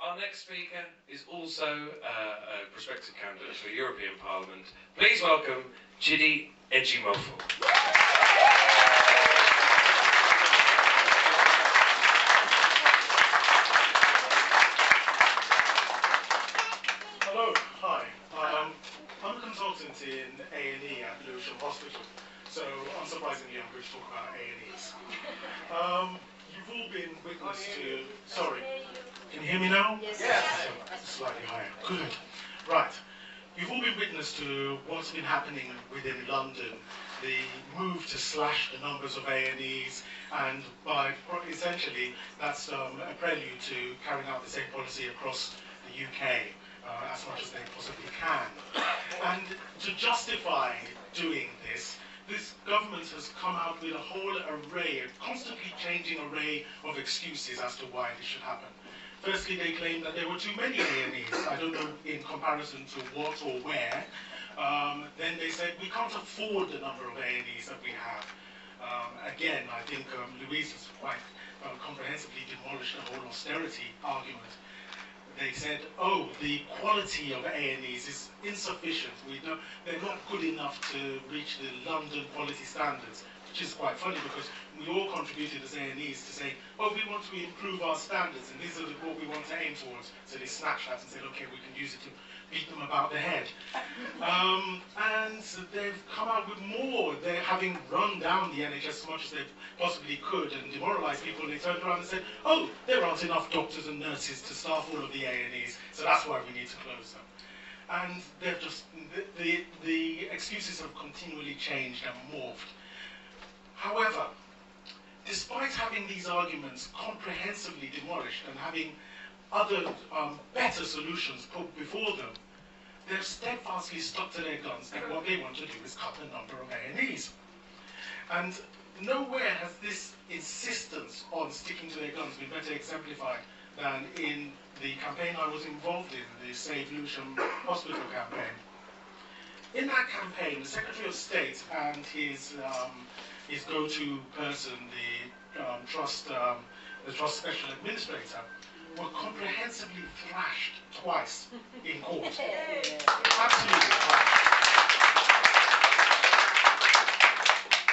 Our next speaker is also a prospective candidate for European Parliament. Please welcome Chidi Ejimofo. Hello, hi. I'm a consultant in A&E at Lewisham Hospital, so unsurprisingly I'm going to talk about A&Es. You've all been witness to... Sorry, can you hear me now? Yes. Slightly higher. Good. Right. You've all been witness to what's been happening within London, the move to slash the numbers of A&Es, and by essentially that's a prelude to carrying out the same policy across the UK as much as they possibly can. And to justify doing this, this government has come out with a whole array, a constantly changing array of excuses as to why this should happen. Firstly, they claim that there were too many A&Es. I don't know in comparison to what or where. Then they said we can't afford the number of A&Es that we have. Again, I think Louise has quite comprehensively demolished the whole austerity argument. They said, oh, the quality of A&Es is insufficient. They're not good enough to reach the London quality standards, which is quite funny because we all contributed as A&Es to say, oh, we want to improve our standards and these are what we want to aim towards. So they snatched that and said, okay, we can use it to beat them about the head. And they've come out with more. They're having run down the NHS as much as they possibly could and demoralized people. They turned around and said, oh, there aren't enough doctors and nurses to staff all of the A&Es, so that's why we need to close them. And they've just, the excuses have continually changed and morphed. However, despite having these arguments comprehensively demolished and having other better solutions put before them, they've steadfastly stuck to their guns and what they want to do is cut the number of A&Es. And nowhere has this insistence on sticking to their guns been better exemplified than in the campaign I was involved in, the Save Lewisham Hospital campaign. In that campaign, the Secretary of State and his go-to person, the Trust Special Administrator, were comprehensively thrashed twice in court. Absolutely thrashed.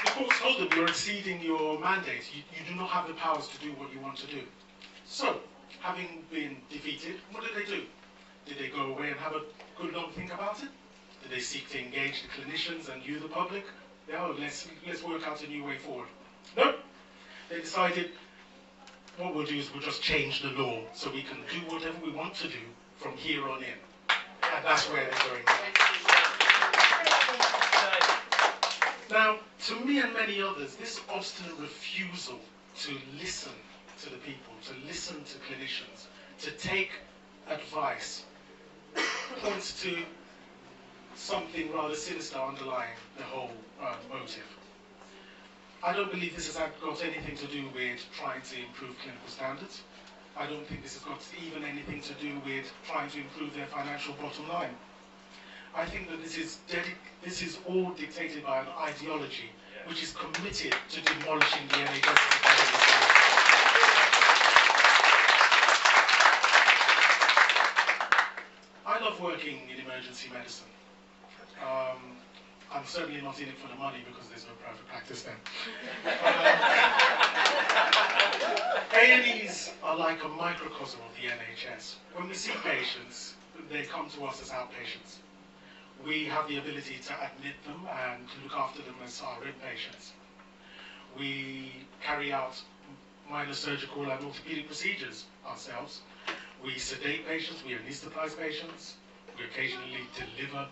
The court told them you're exceeding your mandate. You do not have the powers to do what you want to do. So, having been defeated, what did they do? Did they go away and have a good long think about it? Did they seek to engage the clinicians and you, the public? Oh, let's work out a new way forward. No. They decided what we'll do is we'll just change the law so we can do whatever we want to do from here on in. And that's where they're going. Now, to me and many others, this obstinate refusal to listen to the people, to listen to clinicians, to take advice, points to something rather sinister underlying the whole motive. I don't believe this has got anything to do with trying to improve clinical standards. I don't think this has got even anything to do with trying to improve their financial bottom line. I think that this is all dictated by an ideology which is committed to demolishing the NHS. I love working in emergency medicine. I'm certainly not in it for the money because there's no private practice then. A&Es are like a microcosm of the NHS. When we see patients, they come to us as outpatients. We have the ability to admit them and look after them as our inpatients. We carry out minor surgical and orthopedic procedures ourselves. We sedate patients, we anesthetize patients, we occasionally deliver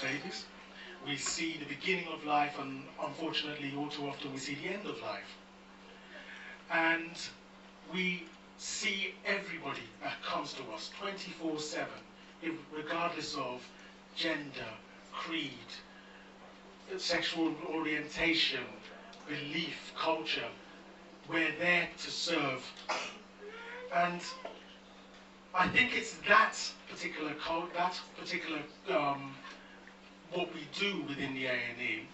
babies. We see the beginning of life, and unfortunately, all too often, we see the end of life. And we see everybody that comes to us 24/7, regardless of gender, creed, sexual orientation, belief, culture. We're there to serve. And I think it's that particular what we do within the A&E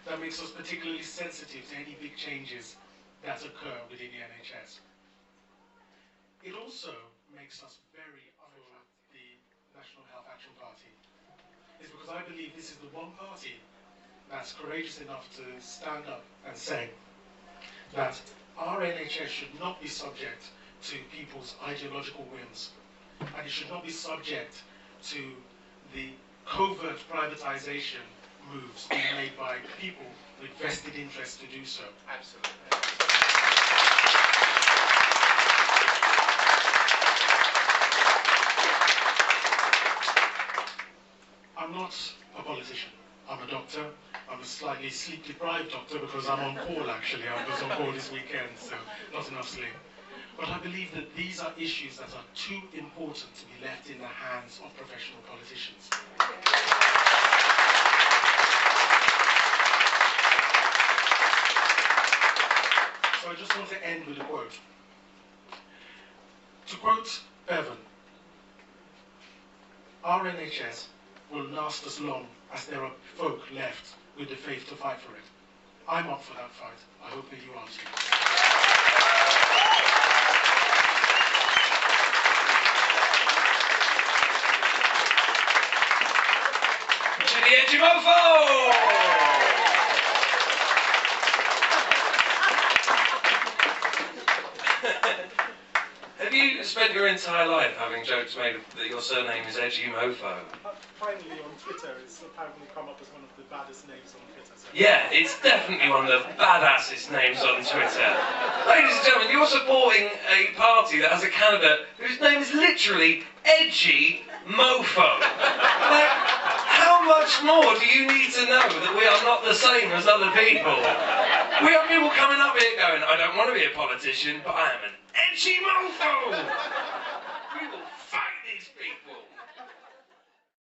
that makes us particularly sensitive to any big changes that occur within the NHS. It also makes us very for the National Health Action Party is because I believe this is the one party that's courageous enough to stand up and say that our NHS should not be subject to people's ideological whims, and it should not be subject to the covert privatization moves being made by people with vested interest to do so. Absolutely. I'm not a politician. I'm a doctor. I'm a slightly sleep-deprived doctor because I'm on call, actually. I was on call this weekend, so not enough sleep. But I believe that these are issues that are too important to be left in the hands of professional politicians. So I just want to end with a quote. To quote Bevan, our NHS will last as long as there are folk left with the faith to fight for it. I'm up for that fight. I hope that you are too. Chidi Ejimofo! Have you spent your entire life having jokes made that your surname is Ejimofo? Finally, on Twitter, it's apparently come up as one of the baddest names on Twitter. So. Yeah, it's definitely one of the badassest names on Twitter. Ladies and gentlemen, you're supporting a party that has a candidate whose name is literally Ejimofo. Like, how much more do you need to know that we are not the same as other people? We have people coming up here going, I don't want to be a politician, but I am an Ejimofo!